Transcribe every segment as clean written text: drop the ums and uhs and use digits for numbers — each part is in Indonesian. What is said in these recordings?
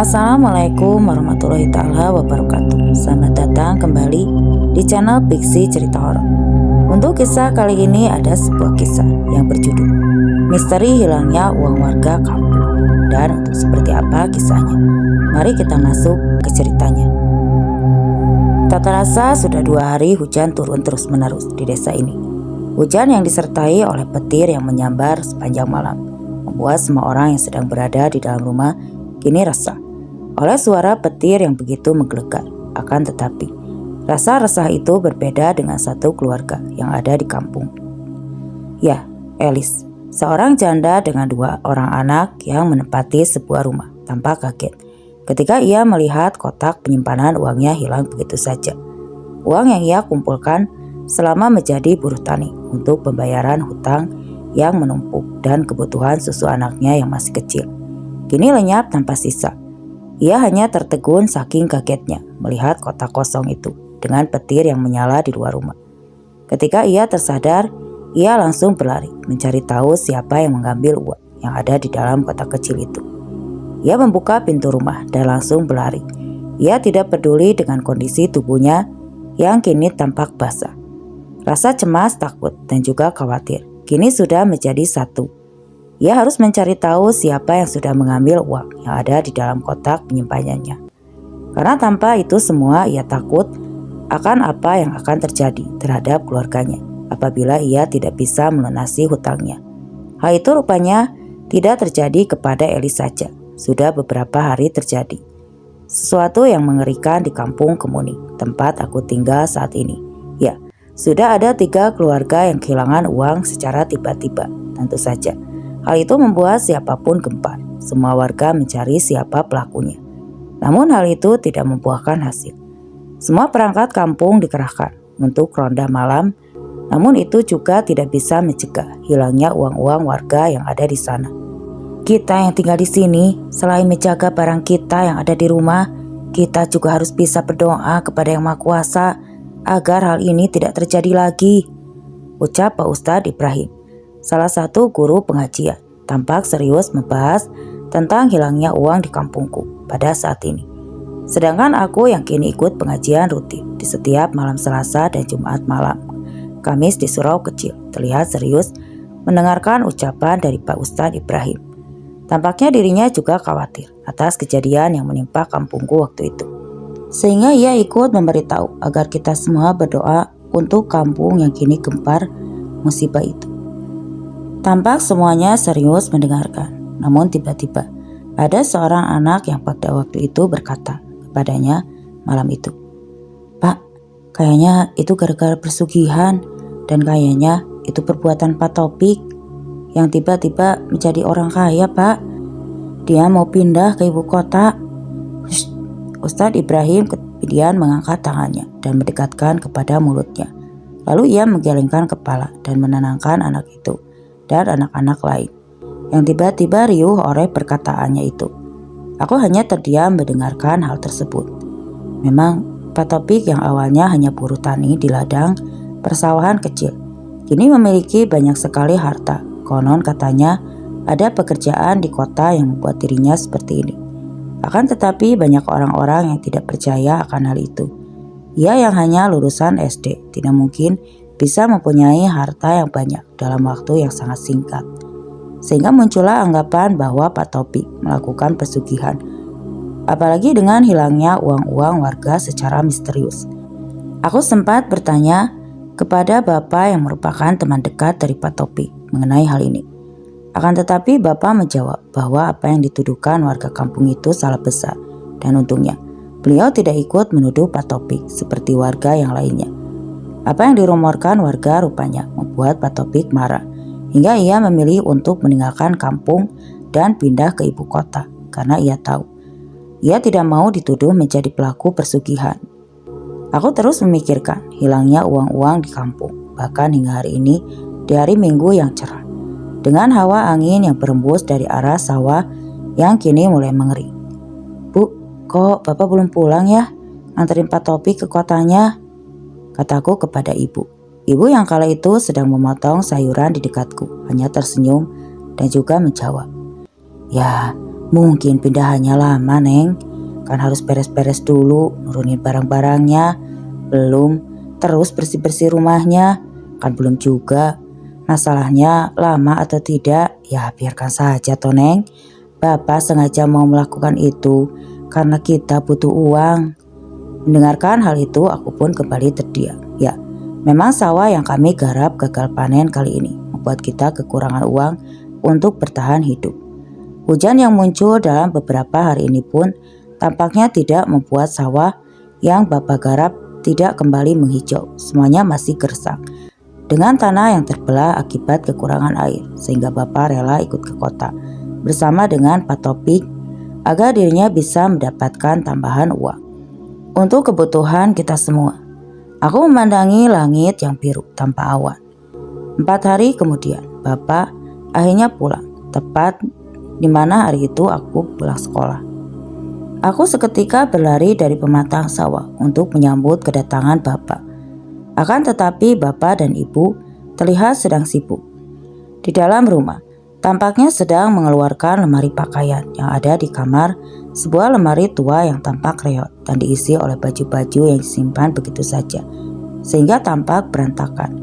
Assalamualaikum warahmatullahi taala wabarakatuh. Selamat datang kembali di channel Pixie Cerita Horor. Untuk kisah kali ini ada sebuah kisah yang berjudul Misteri Hilangnya Uang Warga Kampung. Dan untuk seperti apa kisahnya, mari kita masuk ke ceritanya. Tak terasa sudah 2 hari hujan turun terus menerus di desa ini. Hujan yang disertai oleh petir yang menyambar sepanjang malam membuat semua orang yang sedang berada di dalam rumah kini resah oleh suara petir yang begitu menggelegar. Akan tetapi, rasa resah itu berbeda dengan satu keluarga yang ada di kampung. Ya, Elis, seorang janda dengan 2 orang anak yang menempati sebuah rumah, tampak kaget ketika ia melihat kotak penyimpanan uangnya hilang begitu saja. Uang yang ia kumpulkan selama menjadi buruh tani untuk pembayaran hutang yang menumpuk dan kebutuhan susu anaknya yang masih kecil kini lenyap tanpa sisa. Ia hanya tertegun saking kagetnya melihat kotak kosong itu dengan petir yang menyala di luar rumah. Ketika ia tersadar, ia langsung berlari mencari tahu siapa yang mengambil uang yang ada di dalam kotak kecil itu. Ia membuka pintu rumah dan langsung berlari. Ia tidak peduli dengan kondisi tubuhnya yang kini tampak basah. Rasa cemas, takut, dan juga khawatir kini sudah menjadi satu. Ia harus mencari tahu siapa yang sudah mengambil uang yang ada di dalam kotak penyimpanannya. Karena tanpa itu semua ia takut akan apa yang akan terjadi terhadap keluarganya apabila ia tidak bisa melunasi hutangnya. Hal itu rupanya tidak terjadi kepada Elis saja. Sudah beberapa hari terjadi. Sesuatu yang mengerikan di kampung Kemuni, tempat aku tinggal saat ini. Ya, sudah ada 3 keluarga yang kehilangan uang secara tiba-tiba. Tentu saja hal itu membuat siapapun gempar. Semua warga mencari siapa pelakunya. Namun hal itu tidak membuahkan hasil. Semua perangkat kampung dikerahkan untuk ronda malam. Namun itu juga tidak bisa mencegah hilangnya uang-uang warga yang ada di sana. Kita yang tinggal di sini, selain menjaga barang kita yang ada di rumah, kita juga harus bisa berdoa kepada Yang Maha Kuasa agar hal ini tidak terjadi lagi, ucap Pak Ustadz Ibrahim, salah satu guru pengajian, tampak serius membahas tentang hilangnya uang di kampungku pada saat ini. Sedangkan aku yang kini ikut pengajian rutin di setiap malam Selasa dan Jumat malam. Kamis di surau kecil terlihat serius mendengarkan ucapan dari Pak Ustadz Ibrahim. Tampaknya dirinya juga khawatir atas kejadian yang menimpa kampungku waktu itu. Sehingga ia ikut memberitahu agar kita semua berdoa untuk kampung yang kini gempar musibah itu. Tampak semuanya serius mendengarkan. Namun tiba-tiba ada seorang anak yang pada waktu itu berkata kepadanya malam itu, "Pak, kayaknya itu gara-gara persugihan dan kayaknya itu perbuatan Pak Topik yang tiba-tiba menjadi orang kaya, Pak. Dia mau pindah ke ibu kota." Ustadz Ibrahim kemudian mengangkat tangannya dan mendekatkan kepada mulutnya. Lalu ia menggelengkan kepala dan menenangkan anak itu dan anak-anak lain yang tiba-tiba riuh oleh perkataannya itu. Aku hanya terdiam mendengarkan hal tersebut. Memang Pak Topik yang awalnya hanya buruh tani di ladang persawahan kecil, kini memiliki banyak sekali harta. Konon katanya ada pekerjaan di kota yang membuat dirinya seperti ini. Akan tetapi banyak orang-orang yang tidak percaya akan hal itu. Ia yang hanya lulusan SD tidak mungkin bisa mempunyai harta yang banyak dalam waktu yang sangat singkat. Sehingga muncullah anggapan bahwa Pak Topik melakukan pesugihan. Apalagi dengan hilangnya uang-uang warga secara misterius. Aku sempat bertanya kepada Bapak yang merupakan teman dekat dari Pak Topik mengenai hal ini. Akan tetapi Bapak menjawab bahwa apa yang dituduhkan warga kampung itu salah besar. Dan untungnya beliau tidak ikut menuduh Pak Topik seperti warga yang lainnya. Apa yang dirumorkan warga rupanya membuat Pak Topik marah hingga ia memilih untuk meninggalkan kampung dan pindah ke ibu kota karena ia tahu ia tidak mau dituduh menjadi pelaku persugihan. Aku terus memikirkan hilangnya uang-uang di kampung, bahkan hingga hari ini di hari Minggu yang cerah dengan hawa angin yang berembus dari arah sawah yang kini mulai mengering. "Bu, kok Bapak belum pulang ya? Anterin Pak Topik ke kotanya," kataku kepada ibu. Ibu yang kala itu sedang memotong sayuran di dekatku hanya tersenyum dan juga menjawab, "Ya, Mungkin pindahannya lama, Neng. Kan harus beres-beres dulu, nurunin barang-barangnya. Belum, terus bersih-bersih rumahnya. Kan belum juga. Masalahnya lama atau tidak, ya biarkan saja toh, Neng. Bapak sengaja mau melakukan itu karena kita butuh uang. Mendengarkan hal itu, aku pun kembali terdiam. Ya, memang sawah yang kami garap gagal panen kali ini membuat kita kekurangan uang untuk bertahan hidup. Hujan yang muncul dalam beberapa hari ini pun tampaknya tidak membuat sawah yang Bapak garap tidak kembali menghijau. Semuanya masih gersang dengan tanah yang terbelah akibat kekurangan air, sehingga Bapak rela ikut ke kota bersama dengan Pak Topik agar dirinya bisa mendapatkan tambahan uang untuk kebutuhan kita semua. Aku memandangi langit yang biru tanpa awan. 4 hari kemudian, Bapak akhirnya pulang, tepat di mana hari itu aku pulang sekolah. Aku seketika berlari dari pematang sawah untuk menyambut kedatangan Bapak. Akan tetapi Bapak dan Ibu terlihat sedang sibuk. Di dalam rumah, tampaknya sedang mengeluarkan lemari pakaian yang ada di kamar, sebuah lemari tua yang tampak reot dan diisi oleh baju-baju yang disimpan begitu saja, sehingga tampak berantakan.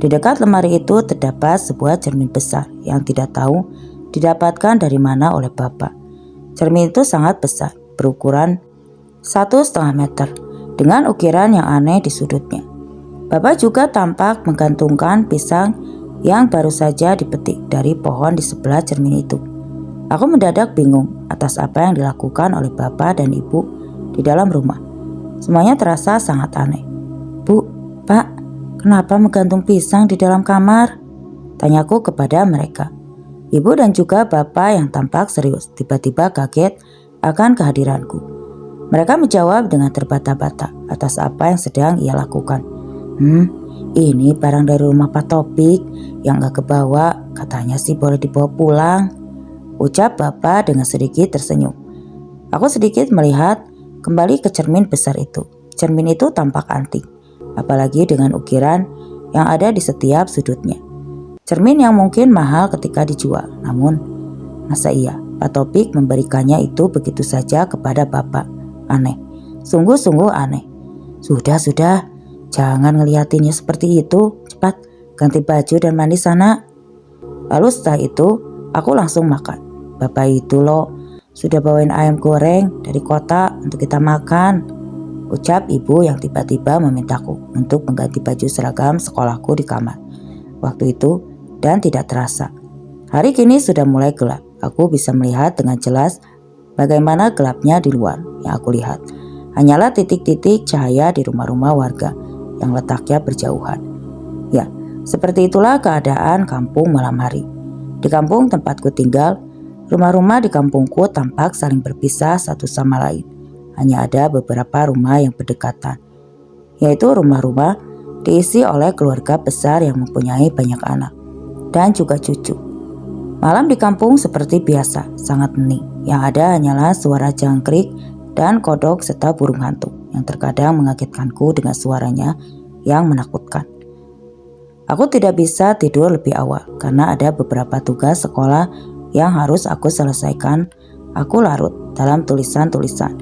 Di dekat lemari itu terdapat sebuah cermin besar yang tidak tahu didapatkan dari mana oleh Bapak. Cermin itu sangat besar, berukuran 1,5 meter, dengan ukiran yang aneh di sudutnya. Bapak juga tampak menggantungkan pisang yang baru saja dipetik dari pohon di sebelah cermin itu. Aku mendadak bingung atas apa yang dilakukan oleh Bapak dan Ibu di dalam rumah. Semuanya terasa sangat aneh. Bu, Pak, kenapa menggantung pisang di dalam kamar? Tanyaku kepada mereka. Ibu dan juga Bapak yang tampak serius tiba-tiba kaget akan kehadiranku. Mereka menjawab dengan terbata-bata atas apa yang sedang ia lakukan. Ini barang dari rumah Pak Topik yang gak kebawa, katanya sih boleh dibawa pulang, ucap Bapak dengan sedikit tersenyum. Aku sedikit melihat kembali ke cermin besar itu. Cermin itu tampak antik, apalagi dengan ukiran yang ada di setiap sudutnya. Cermin yang mungkin mahal ketika dijual, namun masa iya Pak Topik memberikannya itu begitu saja kepada Bapak? Aneh, sungguh-sungguh aneh. Sudah, jangan ngeliatinnya seperti itu. Cepat ganti baju dan mandi sana. Lalu setelah itu aku langsung makan. Bapak itu loh sudah bawain ayam goreng dari kota untuk kita makan, ucap ibu yang tiba-tiba memintaku untuk mengganti baju seragam sekolahku di kamar. Waktu itu dan tidak terasa, hari kini sudah mulai gelap. Aku bisa melihat dengan jelas bagaimana gelapnya di luar. Yang aku lihat hanyalah titik-titik cahaya di rumah-rumah warga yang letaknya berjauhan. Ya, seperti itulah keadaan kampung malam hari. Di kampung tempatku tinggal, rumah-rumah di kampungku tampak saling berpisah satu sama lain. Hanya ada beberapa rumah yang berdekatan, yaitu rumah-rumah diisi oleh keluarga besar yang mempunyai banyak anak dan juga cucu. Malam di kampung seperti biasa, sangat hening. Yang ada hanyalah suara jangkrik dan kodok serta burung hantu yang terkadang mengagetkanku dengan suaranya yang menakutkan. Aku tidak bisa tidur lebih awal karena ada beberapa tugas sekolah yang harus aku selesaikan. Aku larut dalam tulisan-tulisan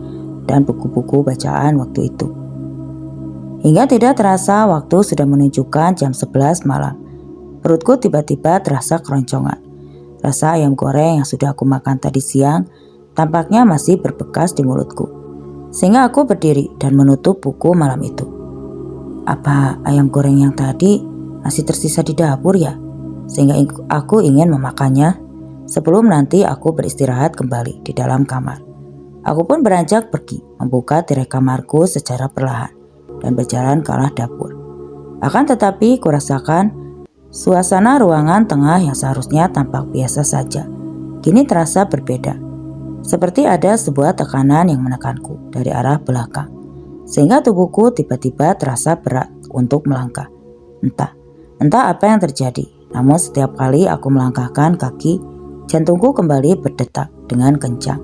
dan buku-buku bacaan waktu itu. Hingga tidak terasa waktu sudah menunjukkan jam 11 malam. Perutku tiba-tiba terasa keroncongan. Rasa ayam goreng yang sudah aku makan tadi siang tampaknya masih berbekas di mulutku. Sehingga aku berdiri dan menutup buku malam itu. Apa ayam goreng yang tadi masih tersisa di dapur ya? Sehingga aku ingin memakannya sebelum nanti aku beristirahat kembali di dalam kamar. Aku pun beranjak pergi, membuka tirai kamarku secara perlahan dan berjalan ke arah dapur. Akan tetapi kurasakan suasana ruangan tengah yang seharusnya tampak biasa saja, kini terasa berbeda. Seperti ada sebuah tekanan yang menekanku dari arah belakang, sehingga tubuhku tiba-tiba terasa berat untuk melangkah. Entah apa yang terjadi, namun setiap kali aku melangkahkan kaki, jantungku kembali berdetak dengan kencang.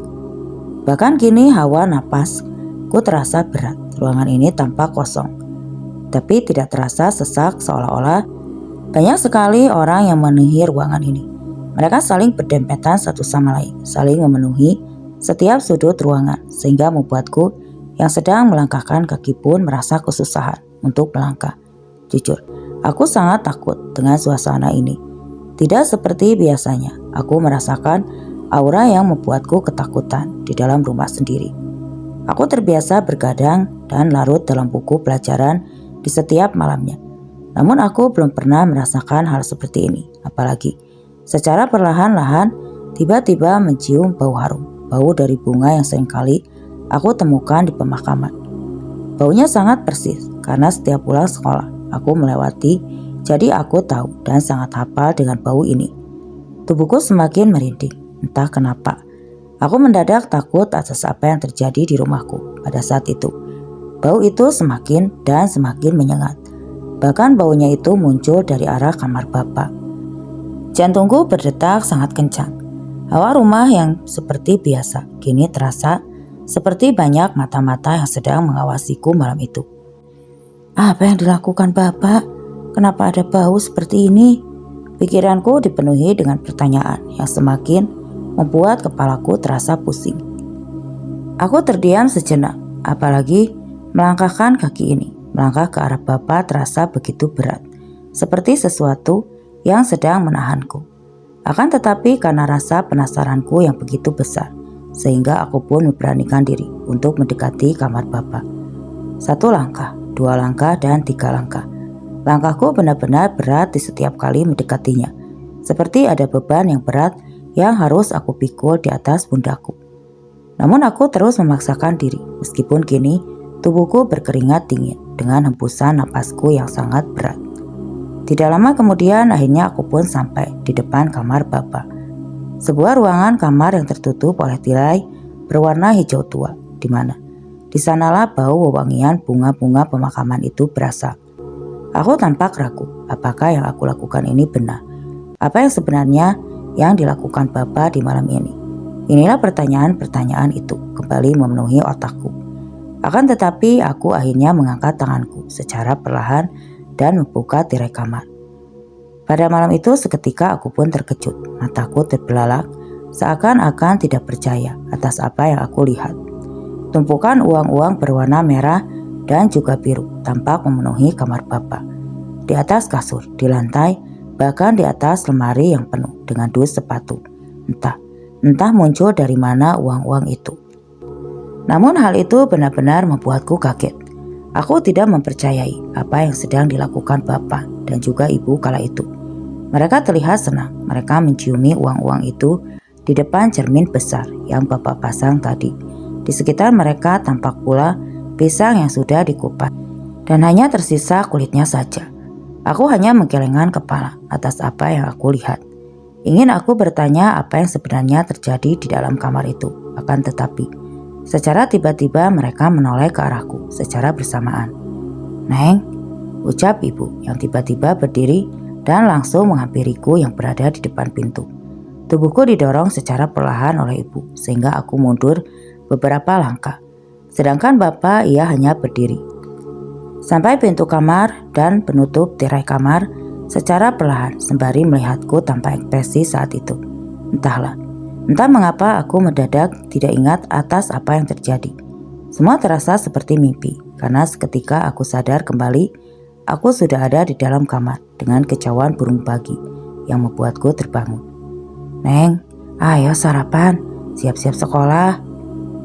Bahkan kini hawa napasku terasa berat. Ruangan ini tampak kosong, tapi tidak terasa sesak, seolah-olah banyak sekali orang yang memenuhi ruangan ini. Mereka saling berdempetan satu sama lain, saling memenuhi setiap sudut ruangan, sehingga membuatku yang sedang melangkahkan kaki pun merasa kesusahan untuk melangkah. Jujur, aku sangat takut dengan suasana ini. Tidak seperti biasanya, aku merasakan aura yang membuatku ketakutan di dalam rumah sendiri. Aku terbiasa bergadang dan larut dalam buku pelajaran di setiap malamnya. Namun aku belum pernah merasakan hal seperti ini, apalagi secara perlahan-lahan tiba-tiba mencium bau harum, bau dari bunga yang seringkali aku temukan di pemakaman. Baunya sangat persis karena setiap pulang sekolah aku melewati, jadi aku tahu dan sangat hafal dengan bau ini. Tubuhku semakin merinding, entah kenapa. Aku mendadak takut atas apa yang terjadi di rumahku pada saat itu. Bau itu semakin dan semakin menyengat. Bahkan baunya itu muncul dari arah kamar Bapak. Jantungku berdetak sangat kencang. Hawa rumah yang seperti biasa kini terasa seperti banyak mata-mata yang sedang mengawasiku malam itu. Apa yang dilakukan Bapak? Kenapa ada bau seperti ini? Pikiranku dipenuhi dengan pertanyaan yang semakin membuat kepalaku terasa pusing. Aku terdiam sejenak, apalagi melangkahkan kaki ini. Melangkah ke arah Bapak terasa begitu berat, seperti sesuatu yang sedang menahanku. Akan tetapi karena rasa penasaranku yang begitu besar, sehingga aku pun memberanikan diri untuk mendekati kamar Bapak. 1 langkah, 2 langkah, dan 3 langkah. Langkahku benar-benar berat di setiap kali mendekatinya, seperti ada beban yang berat yang harus aku pikul di atas pundakku. Namun aku terus memaksakan diri, meskipun kini tubuhku berkeringat dingin dengan hembusan napasku yang sangat berat. Tidak lama kemudian akhirnya aku pun sampai di depan kamar Bapak. Sebuah ruangan kamar yang tertutup oleh tirai berwarna hijau tua, di mana di sanalah bau wewangian bunga-bunga pemakaman itu berasal. Aku tampak ragu, apakah yang aku lakukan ini benar? Apa yang sebenarnya yang dilakukan Bapak di malam ini? Inilah pertanyaan-pertanyaan itu kembali memenuhi otakku. Akan tetapi aku akhirnya mengangkat tanganku secara perlahan dan membuka tirai kamar. Pada malam itu seketika aku pun terkejut. Mataku terbelalak seakan-akan tidak percaya atas apa yang aku lihat. Tumpukan uang-uang berwarna merah dan juga biru tampak memenuhi kamar Bapak. Di atas kasur, di lantai, bahkan di atas lemari yang penuh dengan dus sepatu. Entah muncul dari mana uang-uang itu. Namun hal itu benar-benar membuatku kaget. Aku tidak mempercayai apa yang sedang dilakukan Bapak dan juga Ibu kala itu. Mereka terlihat senang. Mereka menciumi uang-uang itu di depan cermin besar yang Bapak pasang tadi. Di sekitar mereka tampak pula pisang yang sudah dikupas dan hanya tersisa kulitnya saja. Aku hanya menggelengkan kepala atas apa yang aku lihat. Ingin aku bertanya apa yang sebenarnya terjadi di dalam kamar itu. Akan tetapi secara tiba-tiba mereka menoleh ke arahku secara bersamaan. "Neng," ucap Ibu yang tiba-tiba berdiri dan langsung menghampiriku yang berada di depan pintu. Tubuhku didorong secara perlahan oleh Ibu sehingga aku mundur beberapa langkah. Sedangkan Bapak ia hanya berdiri sampai pintu kamar dan penutup tirai kamar secara perlahan sembari melihatku tanpa ekspresi saat itu. Entah mengapa aku mendadak tidak ingat atas apa yang terjadi. Semua terasa seperti mimpi karena seketika aku sadar kembali aku sudah ada di dalam kamar dengan kicauan burung pagi yang membuatku terbangun. "Neng, ayo sarapan, siap-siap sekolah."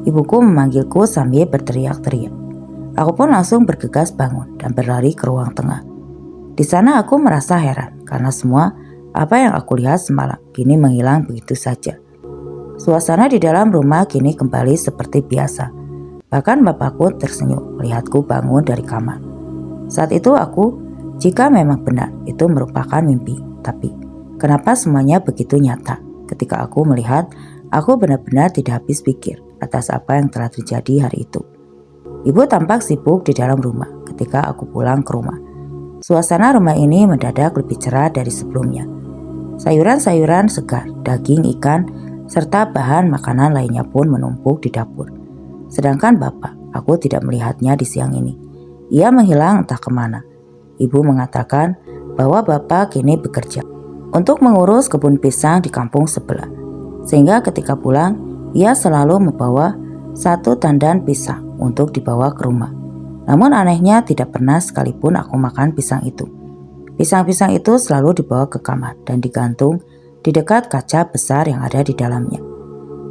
Ibuku memanggilku sambil berteriak-teriak. Aku pun langsung bergegas bangun dan berlari ke ruang tengah. Di sana aku merasa heran karena semua apa yang aku lihat semalam kini menghilang begitu saja. Suasana di dalam rumah kini kembali seperti biasa. Bahkan Bapakku tersenyum melihatku bangun dari kamar. Saat itu jika memang benar itu merupakan mimpi, tapi kenapa semuanya begitu nyata? Ketika aku melihat, aku benar-benar tidak habis pikir atas apa yang telah terjadi hari itu. Ibu tampak sibuk di dalam rumah ketika aku pulang ke rumah. Suasana rumah ini mendadak lebih cerah dari sebelumnya. Sayuran-sayuran segar, daging, ikan, serta bahan makanan lainnya pun menumpuk di dapur. Sedangkan Bapak, aku tidak melihatnya di siang ini. Ia menghilang entah kemana. Ibu mengatakan bahwa Bapak kini bekerja. untuk mengurus kebun pisang di kampung sebelah. Sehingga ketika pulang, ia selalu membawa satu tandan pisang untuk dibawa ke rumah. Namun anehnya tidak pernah sekalipun aku makan pisang itu. Pisang-pisang itu selalu dibawa ke kamar dan digantung di dekat kaca besar yang ada di dalamnya.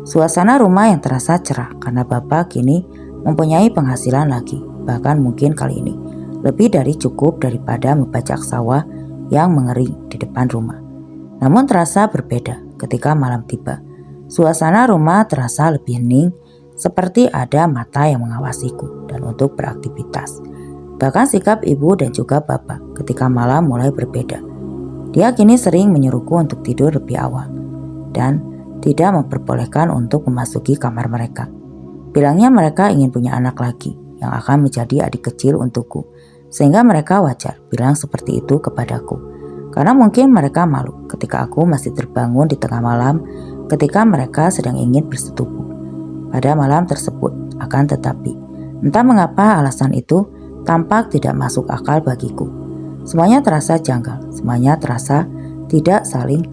Suasana rumah yang terasa cerah karena Bapak kini mempunyai penghasilan lagi, bahkan mungkin kali ini lebih dari cukup daripada membajak sawah yang mengering di depan rumah. Namun terasa berbeda ketika malam tiba. Suasana rumah terasa lebih hening, seperti ada mata yang mengawasiku dan untuk beraktivitas. Bahkan sikap ibu dan juga bapak ketika malam mulai berbeda. Dia kini sering menyuruhku untuk tidur lebih awal dan tidak memperbolehkan untuk memasuki kamar mereka. Bilangnya mereka ingin punya anak lagi yang akan menjadi adik kecil untukku, sehingga mereka wajar bilang seperti itu kepadaku. Karena mungkin mereka malu ketika aku masih terbangun di tengah malam ketika mereka sedang ingin bersetubuh pada malam tersebut. Akan tetapi, entah mengapa alasan itu tampak tidak masuk akal bagiku. Semuanya terasa janggal, semuanya terasa tidak saling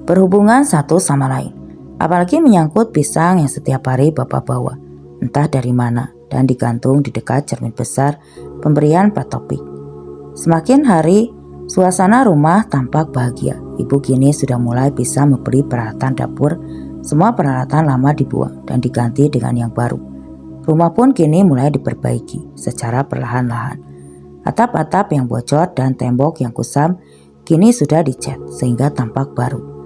berhubungan satu sama lain. Apalagi menyangkut pisang yang setiap hari Bapak bawa, entah dari mana, dan digantung di dekat cermin besar pemberian Pak Topik. Semakin hari, suasana rumah tampak bahagia. Ibu kini sudah mulai bisa memberi peralatan dapur. Semua peralatan lama dibuang dan diganti dengan yang baru. Rumah pun kini mulai diperbaiki secara perlahan-lahan. Atap-atap yang bocor dan tembok yang kusam kini sudah dicat sehingga tampak baru.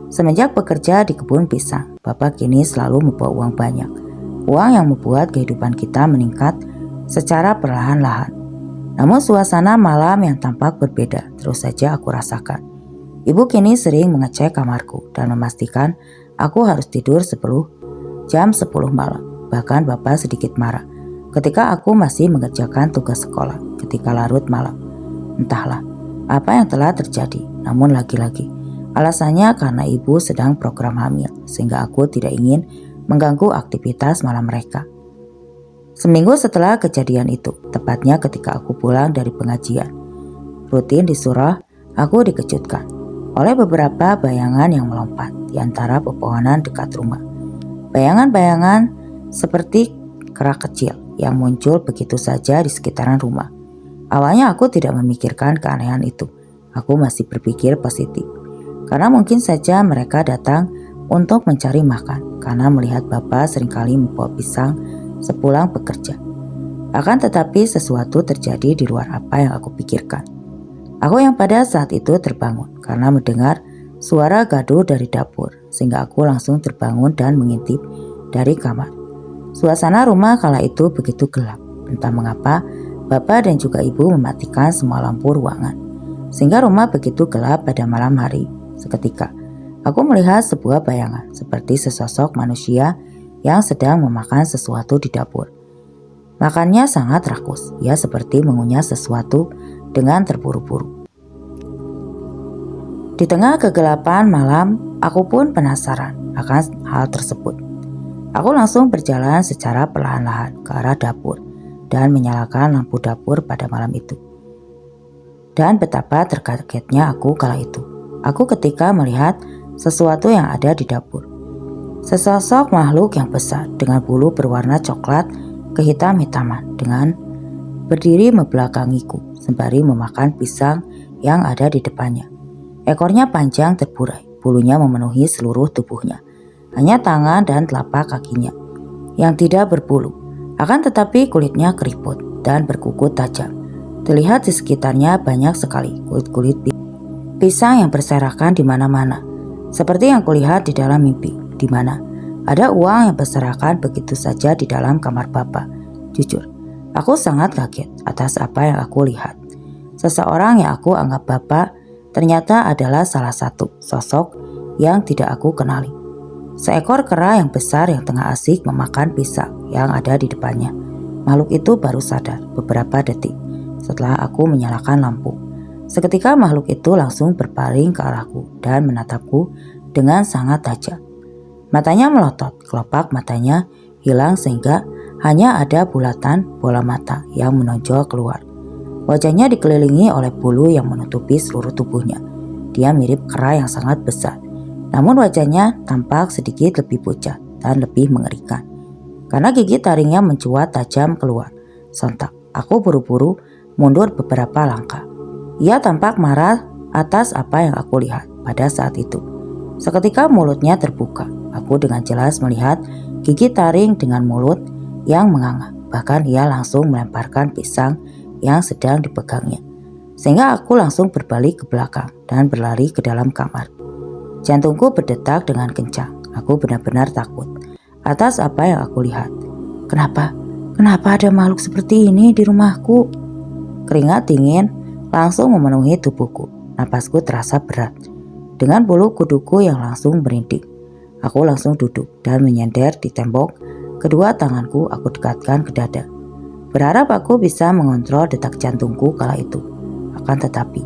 Semenjak bekerja di kebun pisang, Bapak kini selalu membawa uang banyak. Uang yang membuat kehidupan kita meningkat secara perlahan-lahan. Namun suasana malam yang tampak berbeda terus saja aku rasakan. Ibu kini sering mengecek kamarku dan memastikan aku harus tidur jam 10 malam. Bahkan Bapak sedikit marah ketika aku masih mengerjakan tugas sekolah ketika larut malam. Entahlah apa yang telah terjadi, namun lagi-lagi alasannya karena ibu sedang program hamil, sehingga aku tidak ingin mengganggu aktivitas malam mereka. Seminggu setelah kejadian itu, tepatnya ketika aku pulang dari pengajian rutin di surah, aku dikejutkan oleh beberapa bayangan yang melompat di antara pepohonan dekat rumah. Bayangan-bayangan seperti kera kecil yang muncul begitu saja di sekitaran rumah. Awalnya aku tidak memikirkan keanehan itu. Aku masih berpikir positif. Karena mungkin saja mereka datang untuk mencari makan. Karena melihat Bapak seringkali membawa pisang sepulang bekerja. Akan tetapi sesuatu terjadi di luar apa yang aku pikirkan. Aku yang pada saat itu terbangun karena mendengar suara gaduh dari dapur. Sehingga aku langsung terbangun dan mengintip dari kamar. Suasana rumah kala itu begitu gelap. Entah mengapa Bapak dan juga Ibu mematikan semua lampu ruangan. Sehingga rumah begitu gelap pada malam hari. Seketika aku melihat sebuah bayangan seperti sesosok manusia yang sedang memakan sesuatu di dapur. Makannya sangat rakus. Ia seperti mengunyah sesuatu dengan terburu-buru. Di tengah kegelapan malam, aku pun penasaran akan hal tersebut. Aku langsung berjalan secara perlahan-lahan ke arah dapur dan menyalakan lampu dapur pada malam itu. Dan betapa terkagetnya aku kala itu. Aku ketika melihat sesuatu yang ada di dapur. Sesosok makhluk yang besar dengan bulu berwarna coklat kehitam-hitaman dengan berdiri membelakangiku sembari memakan pisang yang ada di depannya. Ekornya panjang terburai, bulunya memenuhi seluruh tubuhnya. Hanya tangan dan telapak kakinya yang tidak berbulu. Akan tetapi kulitnya keriput dan berkuku tajam. Terlihat di sekitarnya banyak sekali kulit-kulit pisang yang berserakan di mana-mana. Seperti yang kulihat di dalam mimpi, di mana ada uang yang berserakan begitu saja di dalam kamar Bapak. Jujur, aku sangat kaget atas apa yang aku lihat. Seseorang yang aku anggap Bapak ternyata adalah salah satu sosok yang tidak aku kenali. Seekor kera yang besar yang tengah asik memakan pisang yang ada di depannya. Makhluk itu baru sadar beberapa detik setelah aku menyalakan lampu. Seketika makhluk itu langsung berpaling ke arahku dan menatapku dengan sangat tajam. Matanya melotot, kelopak matanya hilang sehingga hanya ada bulatan bola mata yang menonjol keluar. Wajahnya dikelilingi oleh bulu yang menutupi seluruh tubuhnya. Dia mirip kera yang sangat besar, namun wajahnya tampak sedikit lebih pucat dan lebih mengerikan. Karena gigi taringnya mencuat tajam keluar. Sontak, aku buru-buru mundur beberapa langkah. Ia tampak marah atas apa yang aku lihat pada saat itu. Seketika mulutnya terbuka. Aku dengan jelas melihat gigi taring dengan mulut yang menganga. Bahkan ia langsung melemparkan pisang yang sedang dipegangnya. Sehingga aku langsung berbalik ke belakang dan berlari ke dalam kamar. Jantungku berdetak dengan kencang. Aku benar-benar takut atas apa yang aku lihat. Kenapa ada makhluk seperti ini di rumahku? Keringat dingin langsung memenuhi tubuhku. Napasku terasa berat. Dengan bulu kuduku yang langsung merinding. Aku langsung duduk dan menyender di tembok. Kedua tanganku aku dekatkan ke dada. Berharap aku bisa mengontrol detak jantungku kala itu. Akan tetapi,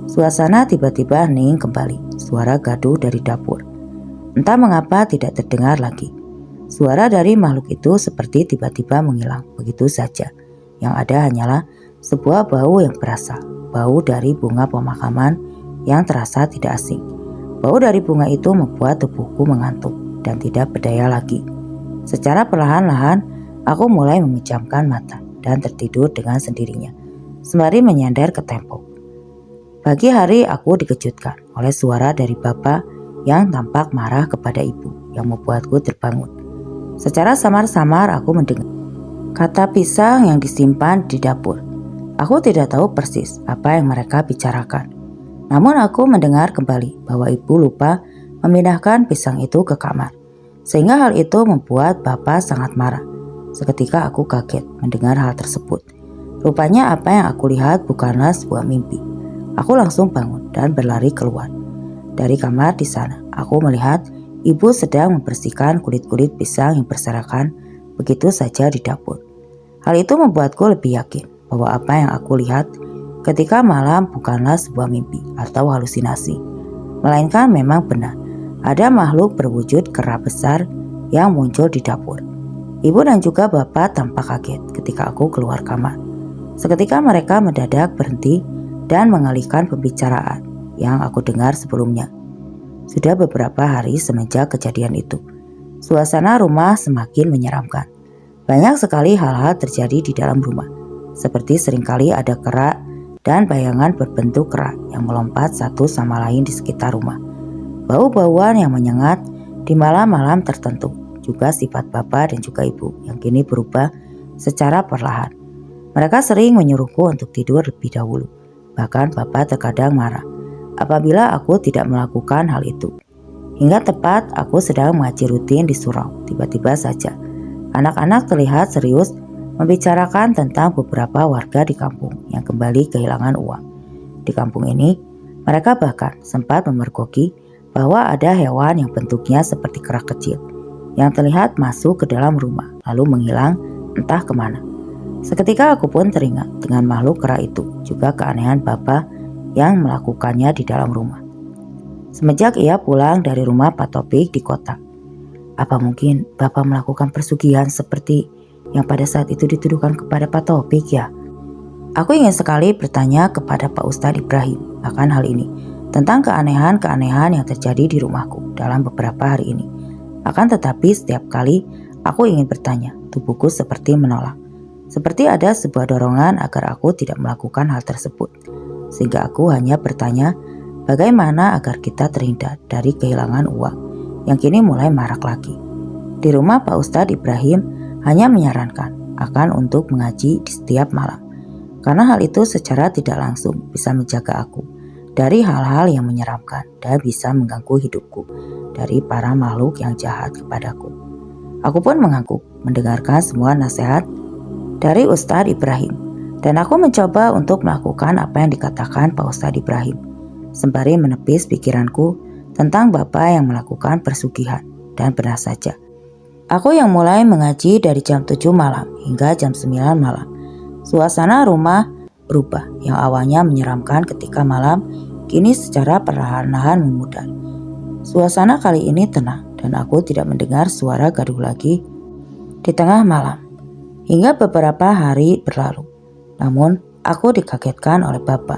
suasana tiba-tiba hening kembali. Suara gaduh dari dapur. Entah mengapa tidak terdengar lagi. Suara dari makhluk itu seperti tiba-tiba menghilang begitu saja. Yang ada hanyalah sebuah bau yang berasal. Bau dari bunga pemakaman yang terasa tidak asing. Bau dari bunga itu membuat tubuhku mengantuk dan tidak berdaya lagi. Secara perlahan-lahan, aku mulai memejamkan mata dan tertidur dengan sendirinya, sembari menyender ke tembok. Pagi hari aku dikejutkan oleh suara dari bapak yang tampak marah kepada ibu yang membuatku terbangun. Secara samar-samar aku mendengar kata pisang yang disimpan di dapur. Aku tidak tahu persis apa yang mereka bicarakan. Namun aku mendengar kembali bahwa ibu lupa memindahkan pisang itu ke kamar. Sehingga hal itu membuat bapak sangat marah. Seketika aku kaget mendengar hal tersebut. Rupanya apa yang aku lihat bukanlah sebuah mimpi. Aku langsung bangun dan berlari keluar. Dari kamar di sana, aku melihat ibu sedang membersihkan kulit-kulit pisang yang berserakan begitu saja di dapur. Hal itu membuatku lebih yakin bahwa apa yang aku lihat ketika malam bukanlah sebuah mimpi atau halusinasi, melainkan memang benar. Ada makhluk berwujud kera besar yang muncul di dapur. Ibu dan juga bapak tampak kaget ketika aku keluar kamar. Seketika mereka mendadak berhenti dan mengalihkan pembicaraan yang aku dengar sebelumnya. Sudah beberapa hari semenjak kejadian itu, suasana rumah semakin menyeramkan. Banyak sekali hal-hal terjadi di dalam rumah, seperti seringkali ada kera dan bayangan berbentuk kera yang melompat satu sama lain di sekitar rumah. Bau-bauan yang menyengat di malam-malam tertentu, juga sifat bapak dan juga ibu yang kini berubah secara perlahan. Mereka sering menyuruhku untuk tidur lebih dahulu. Bahkan bapak terkadang marah apabila aku tidak melakukan hal itu. Hingga tepat aku sedang mengaji rutin di surau, tiba-tiba saja anak-anak terlihat serius membicarakan tentang beberapa warga di kampung yang kembali kehilangan uang. Di kampung ini, mereka bahkan sempat memergoki bahwa ada hewan yang bentuknya seperti kera kecil yang terlihat masuk ke dalam rumah lalu menghilang entah kemana. Seketika aku pun teringat dengan makhluk kera itu, juga keanehan bapak yang melakukannya di dalam rumah. Semenjak ia pulang dari rumah Pak Topik di kota. Apa mungkin bapak melakukan persugihan seperti yang pada saat itu dituduhkan kepada Pak Topik ya? Aku ingin sekali bertanya kepada Pak Ustadz Ibrahim akan hal ini, tentang keanehan-keanehan yang terjadi di rumahku dalam beberapa hari ini. Akan tetapi setiap kali aku ingin bertanya, tubuhku seperti menolak. Seperti ada sebuah dorongan agar aku tidak melakukan hal tersebut. Sehingga aku hanya bertanya, bagaimana agar kita terhindar dari kehilangan uang yang kini mulai marak lagi. Di rumah Pak Ustadz Ibrahim hanya menyarankan akan untuk mengaji di setiap malam. Karena hal itu secara tidak langsung bisa menjaga aku dari hal-hal yang menyeramkan dan bisa mengganggu hidupku dari para makhluk yang jahat kepadaku. Aku pun mengangguk mendengarkan semua nasihat dari Ustadz Ibrahim, dan aku mencoba untuk melakukan apa yang dikatakan Pak Ustadz Ibrahim, sembari menepis pikiranku tentang bapak yang melakukan persugihan. Dan benar saja, aku yang mulai mengaji dari jam 7 malam hingga jam 9 malam. Suasana rumah berubah, yang awalnya menyeramkan ketika malam, kini secara perlahan-lahan memudar. Suasana kali ini tenang, dan aku tidak mendengar suara gaduh lagi di tengah malam. Hingga beberapa hari berlalu, namun aku dikagetkan oleh bapak.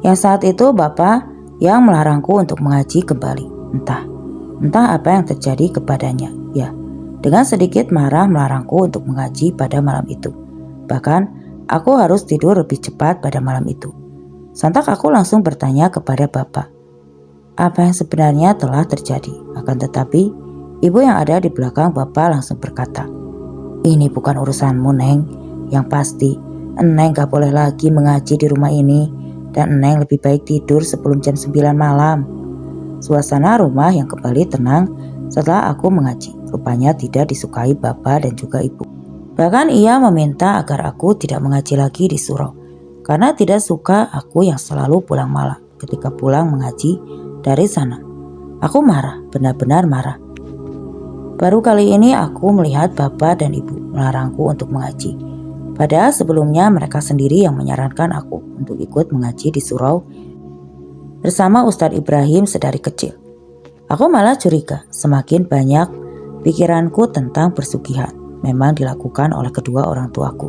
Yang saat itu bapak yang melarangku untuk mengaji kembali. Entah apa yang terjadi kepadanya. Ya, dengan sedikit marah melarangku untuk mengaji pada malam itu. Bahkan, aku harus tidur lebih cepat pada malam itu. Sontak aku langsung bertanya kepada bapak, apa yang sebenarnya telah terjadi. Akan tetapi, ibu yang ada di belakang bapak langsung berkata, ini bukan urusanmu, Neng. Yang pasti, Neng gak boleh lagi mengaji di rumah ini. Dan Neng lebih baik tidur sebelum jam 9 malam. Suasana rumah yang kembali tenang setelah aku mengaji. Rupanya tidak disukai bapak dan juga ibu. Bahkan ia meminta agar aku tidak mengaji lagi di surau. Karena tidak suka aku yang selalu pulang malam ketika pulang mengaji dari sana. Aku marah, benar-benar marah. Baru kali ini aku melihat bapak dan ibu melarangku untuk mengaji. Padahal sebelumnya mereka sendiri yang menyarankan aku untuk ikut mengaji di surau bersama Ustadz Ibrahim sedari kecil. Aku malah curiga semakin banyak pikiranku tentang persugihan memang dilakukan oleh kedua orang tuaku.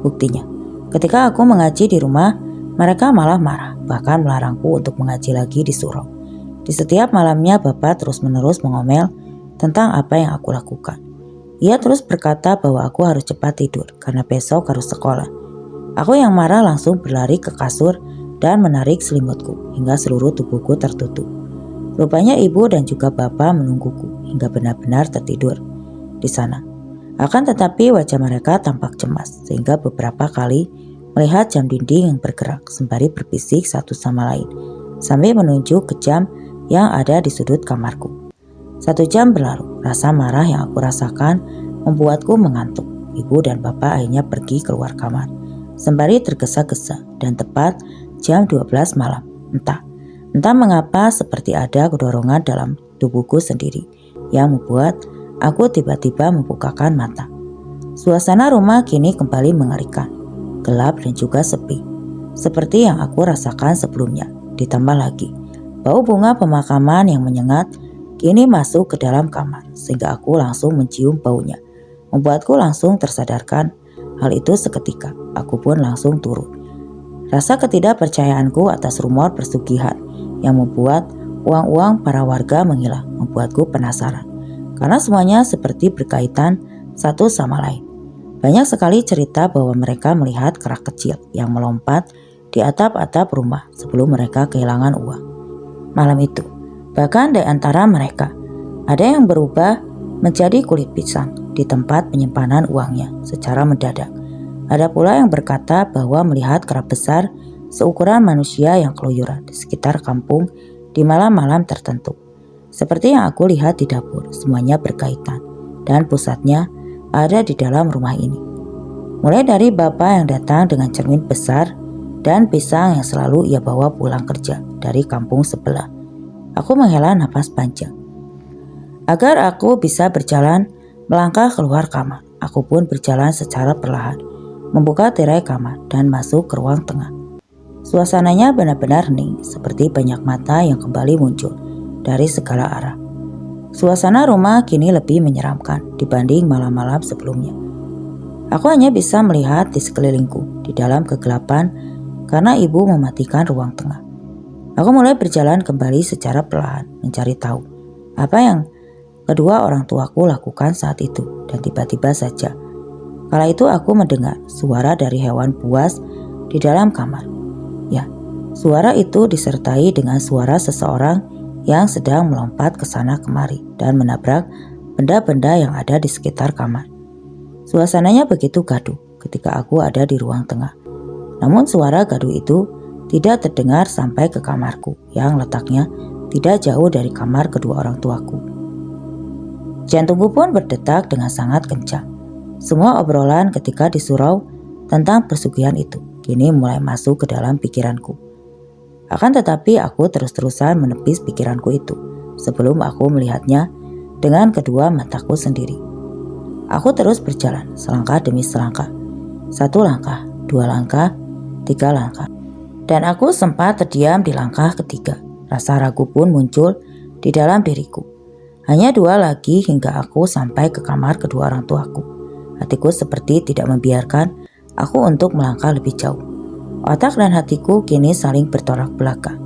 Buktinya, ketika aku mengaji di rumah, mereka malah marah, bahkan melarangku untuk mengaji lagi di surau. Di setiap malamnya bapak terus-menerus mengomel tentang apa yang aku lakukan. Ia terus berkata bahwa aku harus cepat tidur karena besok harus sekolah. Aku yang marah langsung berlari ke kasur dan menarik selimutku hingga seluruh tubuhku tertutup. Rupanya ibu dan juga bapak menungguku hingga benar-benar tertidur di sana. Akan tetapi wajah mereka tampak cemas sehingga beberapa kali melihat jam dinding yang bergerak sembari berbisik satu sama lain sambil menunjuk ke jam yang ada di sudut kamarku. 1 jam berlalu, rasa marah yang aku rasakan membuatku mengantuk. Ibu dan bapak akhirnya pergi keluar kamar, sembari tergesa-gesa dan tepat jam 12 malam. Entah mengapa seperti ada kedorongan dalam tubuhku sendiri yang membuat aku tiba-tiba membukakan mata. Suasana rumah kini kembali mengerikan, gelap dan juga sepi. Seperti yang aku rasakan sebelumnya, ditambah lagi bau bunga pemakaman yang menyengat kini masuk ke dalam kamar sehingga aku langsung mencium baunya. Membuatku langsung tersadarkan hal itu seketika. Aku pun langsung turun. Rasa ketidakpercayaanku atas rumor persugihan yang membuat uang-uang para warga menghilang membuatku penasaran. Karena semuanya seperti berkaitan satu sama lain. Banyak sekali cerita bahwa mereka melihat kerak kecil yang melompat di atap-atap rumah sebelum mereka kehilangan uang. Malam itu, bahkan di antara mereka, ada yang berubah menjadi kulit pisang di tempat penyimpanan uangnya secara mendadak. Ada pula yang berkata bahwa melihat kerap besar seukuran manusia yang keluyuran di sekitar kampung di malam-malam tertentu. Seperti yang aku lihat di dapur, semuanya berkaitan dan pusatnya ada di dalam rumah ini. Mulai dari bapak yang datang dengan cermin besar dan pisang yang selalu ia bawa pulang kerja dari kampung sebelah. Aku menghela napas panjang. Agar aku bisa berjalan melangkah keluar kamar, aku pun berjalan secara perlahan, membuka tirai kamar dan masuk ke ruang tengah. Suasananya benar-benar hening, seperti banyak mata yang kembali muncul dari segala arah. Suasana rumah kini lebih menyeramkan dibanding malam-malam sebelumnya. Aku hanya bisa melihat di sekelilingku di dalam kegelapan karena ibu mematikan ruang tengah. Aku mulai berjalan kembali secara perlahan mencari tahu apa yang kedua orang tuaku lakukan saat itu. Dan tiba-tiba saja kala itu aku mendengar suara dari hewan buas di dalam kamar. Ya, suara itu disertai dengan suara seseorang yang sedang melompat ke sana kemari dan menabrak benda-benda yang ada di sekitar kamar. Suasananya begitu gaduh ketika aku ada di ruang tengah. Namun suara gaduh itu tidak terdengar sampai ke kamarku yang letaknya tidak jauh dari kamar kedua orang tuaku. Jantungku pun berdetak dengan sangat kencang. Semua obrolan ketika di surau tentang persugihan itu kini mulai masuk ke dalam pikiranku. Akan tetapi aku terus-terusan menepis pikiranku itu sebelum aku melihatnya dengan kedua mataku sendiri. Aku terus berjalan selangkah demi selangkah. 1 langkah, 2 langkah, 3 langkah. Dan aku sempat terdiam di langkah ketiga. Rasa ragu pun muncul di dalam diriku. Hanya 2 lagi hingga aku sampai ke kamar kedua orang tuaku. Hatiku seperti tidak membiarkan aku untuk melangkah lebih jauh. Otak dan hatiku kini saling bertolak belakang.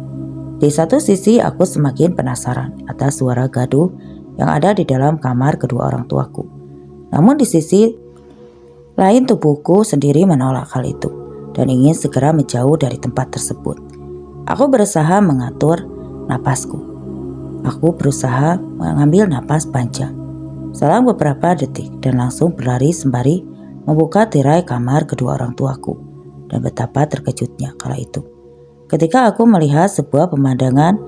Di satu sisi aku semakin penasaran atas suara gaduh yang ada di dalam kamar kedua orang tuaku. Namun di sisi lain tubuhku sendiri menolak hal itu dan ingin segera menjauh dari tempat tersebut. Aku berusaha mengatur napasku. Aku berusaha mengambil napas panjang. Selang beberapa detik dan langsung berlari sembari membuka tirai kamar kedua orang tuaku. Dan betapa terkejutnya kala itu ketika aku melihat sebuah pemandangan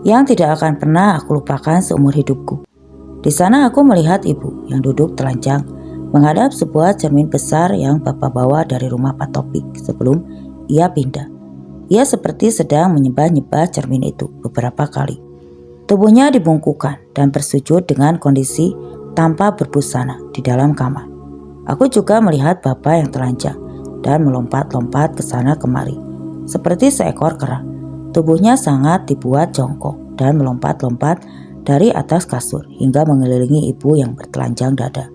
yang tidak akan pernah aku lupakan seumur hidupku. Di sana aku melihat ibu yang duduk telanjang menghadap sebuah cermin besar yang bapak bawa dari rumah Pak Topik sebelum ia pindah. Ia seperti sedang menyembah-nyembah cermin itu beberapa kali. Tubuhnya dibungkukkan dan bersujud dengan kondisi tanpa berbusana di dalam kamar. Aku juga melihat bapak yang telanjang dan melompat-lompat ke sana kemari seperti seekor kera. Tubuhnya sangat dibuat jongkok dan melompat-lompat dari atas kasur hingga mengelilingi ibu yang bertelanjang dada.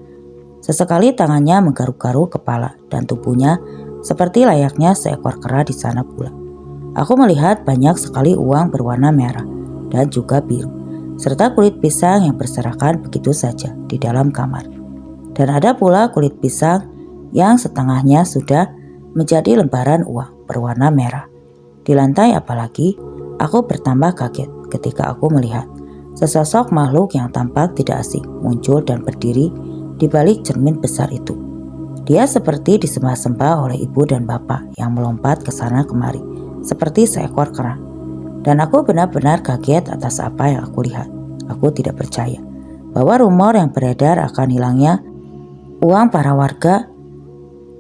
Sesekali tangannya menggaruk-garuk kepala dan tubuhnya seperti layaknya seekor kera di sana pula. Aku melihat banyak sekali uang berwarna merah dan juga biru, serta kulit pisang yang berserakan begitu saja di dalam kamar. Dan ada pula kulit pisang yang setengahnya sudah menjadi lembaran uang berwarna merah. Di lantai apalagi, aku bertambah kaget ketika aku melihat sesosok makhluk yang tampak tidak asing muncul dan berdiri di balik cermin besar itu. Dia seperti disembah-sembah oleh ibu dan bapak yang melompat ke sana kemari seperti seekor kera. Dan aku benar-benar kaget atas apa yang aku lihat. Aku tidak percaya bahwa rumor yang beredar akan hilangnya uang para warga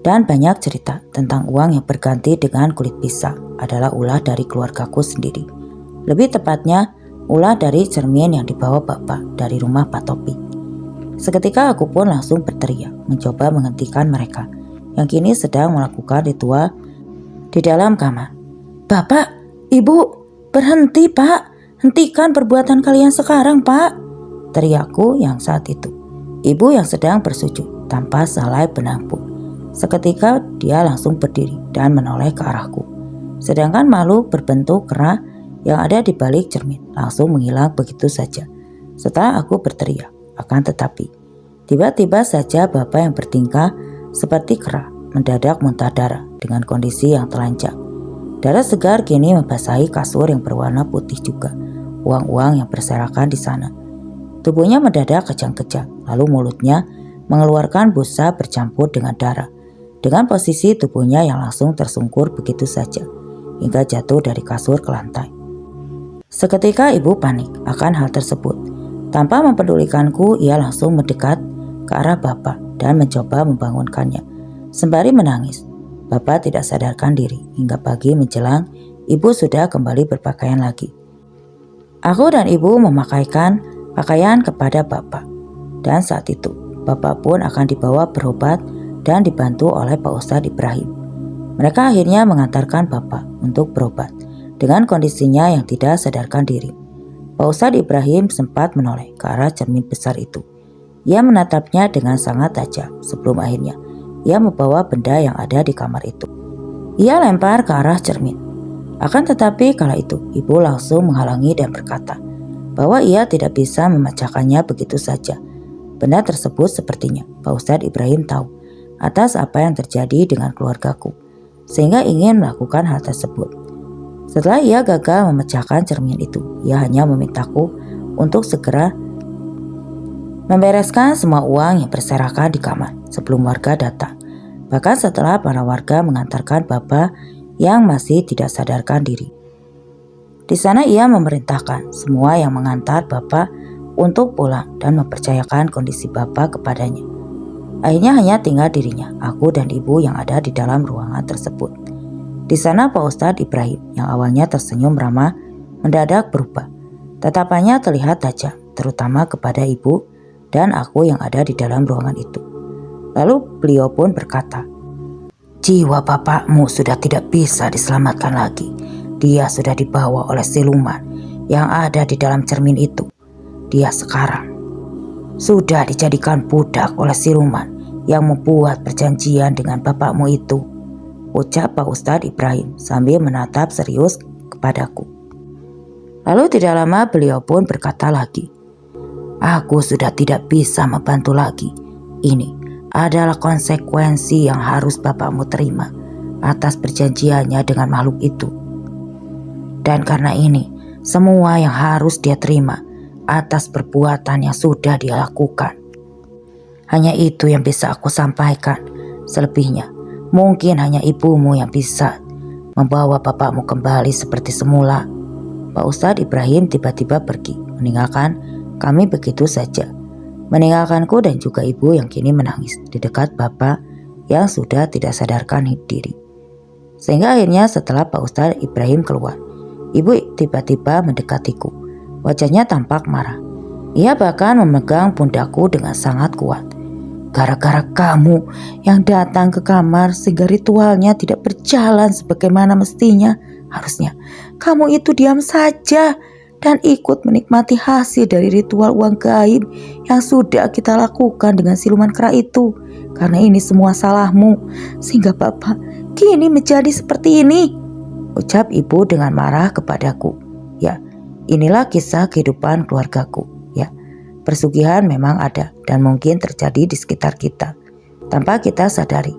dan banyak cerita tentang uang yang berganti dengan kulit pisang adalah ulah dari keluargaku sendiri. Lebih tepatnya, ulah dari cermin yang dibawa bapak dari rumah Pak Topik. Seketika aku pun langsung berteriak mencoba menghentikan mereka yang kini sedang melakukan ritual di dalam kamar. Bapak, ibu, berhenti pak, hentikan perbuatan kalian sekarang pak, teriakku yang saat itu. Ibu yang sedang bersujud tanpa selai benang pun. Seketika dia langsung berdiri dan menoleh ke arahku. Sedangkan makhluk berbentuk kera yang ada di balik cermin langsung menghilang begitu saja. Setelah aku berteriak, akan tetapi tiba-tiba saja bapak yang bertingkah seperti kera mendadak muntah darah dengan kondisi yang telanjang. Darah segar kini membasahi kasur yang berwarna putih juga. Uang-uang yang berserakan di sana. Tubuhnya mendadak kejang-kejang, lalu mulutnya mengeluarkan busa bercampur dengan darah. Dengan posisi tubuhnya yang langsung tersungkur begitu saja, hingga jatuh dari kasur ke lantai. Seketika ibu panik akan hal tersebut. Tanpa mempedulikanku, ia langsung mendekat ke arah bapak dan mencoba membangunkannya. Sembari menangis, bapak tidak sadarkan diri hingga pagi menjelang ibu sudah kembali berpakaian lagi. Aku dan ibu memakaikan pakaian kepada bapak. Dan saat itu, bapak pun akan dibawa berobat dan dibantu oleh Pak Ustadz Ibrahim. Mereka akhirnya mengantarkan bapak untuk berobat dengan kondisinya yang tidak sadarkan diri. Pak Ustadz Ibrahim sempat menoleh ke arah cermin besar itu. Ia menatapnya dengan sangat tajam sebelum akhirnya ia membawa benda yang ada di kamar itu. Ia lempar ke arah cermin. Akan tetapi kala itu ibu langsung menghalangi dan berkata bahwa ia tidak bisa memecahkannya begitu saja. Benda tersebut sepertinya Pak Ustadz Ibrahim tahu atas apa yang terjadi dengan keluargaku, sehingga ingin melakukan hal tersebut. Setelah ia gagal memecahkan cermin itu, ia hanya memintaku untuk segera membereskan semua uang yang berserakan di kamar sebelum warga datang. Bahkan setelah para warga mengantarkan bapak yang masih tidak sadarkan diri. Di sana ia memerintahkan semua yang mengantar bapak untuk pulang dan mempercayakan kondisi bapak kepadanya. Akhirnya hanya tinggal dirinya, aku dan ibu yang ada di dalam ruangan tersebut. Di sana Pak Ustadz Ibrahim yang awalnya tersenyum ramah mendadak berubah. Tatapannya terlihat tajam, terutama kepada ibu dan aku yang ada di dalam ruangan itu. Lalu beliau pun berkata, "Jiwa bapakmu sudah tidak bisa diselamatkan lagi. Dia sudah dibawa oleh siluman yang ada di dalam cermin itu. Dia sekarang sudah dijadikan budak oleh siluman yang membuat perjanjian dengan bapakmu itu," ucap Pak Ustadz Ibrahim sambil menatap serius kepadaku. Lalu tidak lama beliau pun berkata lagi, "Aku sudah tidak bisa membantu lagi. Ini adalah konsekuensi yang harus bapakmu terima atas perjanjiannya dengan makhluk itu. Dan karena ini, semua yang harus dia terima atas perbuatan yang sudah dia lakukan. Hanya itu yang bisa aku sampaikan. Selebihnya, mungkin hanya ibumu yang bisa membawa bapakmu kembali seperti semula." Pak Ustadz Ibrahim tiba-tiba pergi, meninggalkan kami begitu saja. Meninggalkanku dan juga ibu yang kini menangis di dekat bapak yang sudah tidak sadarkan diri. Sehingga akhirnya setelah Pak Ustadz Ibrahim keluar, ibu tiba-tiba mendekatiku. Wajahnya tampak marah. Ia bahkan memegang pundakku dengan sangat kuat. "Gara-gara kamu yang datang ke kamar sehingga ritualnya tidak berjalan sebagaimana mestinya. Harusnya kamu itu diam saja dan ikut menikmati hasil dari ritual uang gaib yang sudah kita lakukan dengan siluman kera itu. Karena ini semua salahmu, sehingga Bapak kini menjadi seperti ini," ucap ibu dengan marah kepadaku. Ya, inilah kisah kehidupan keluargaku. Ya, persugihan memang ada dan mungkin terjadi di sekitar kita tanpa kita sadari.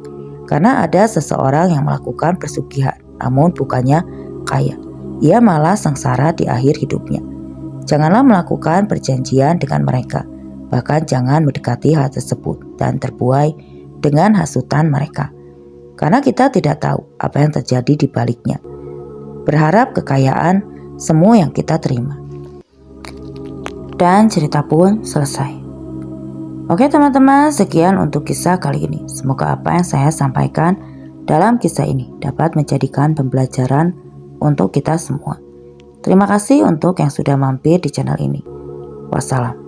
Karena ada seseorang yang melakukan persugihan, namun bukannya kaya. Ia malah sengsara di akhir hidupnya. Janganlah melakukan perjanjian dengan mereka. Bahkan jangan mendekati hal tersebut dan terbuai dengan hasutan mereka. Karena kita tidak tahu apa yang terjadi di baliknya. Berharap kekayaan semua yang kita terima. Dan cerita pun selesai. Oke teman-teman, sekian untuk kisah kali ini. Semoga apa yang saya sampaikan dalam kisah ini dapat menjadikan pembelajaran untuk kita semua. Terima kasih untuk yang sudah mampir di channel ini. Wassalam.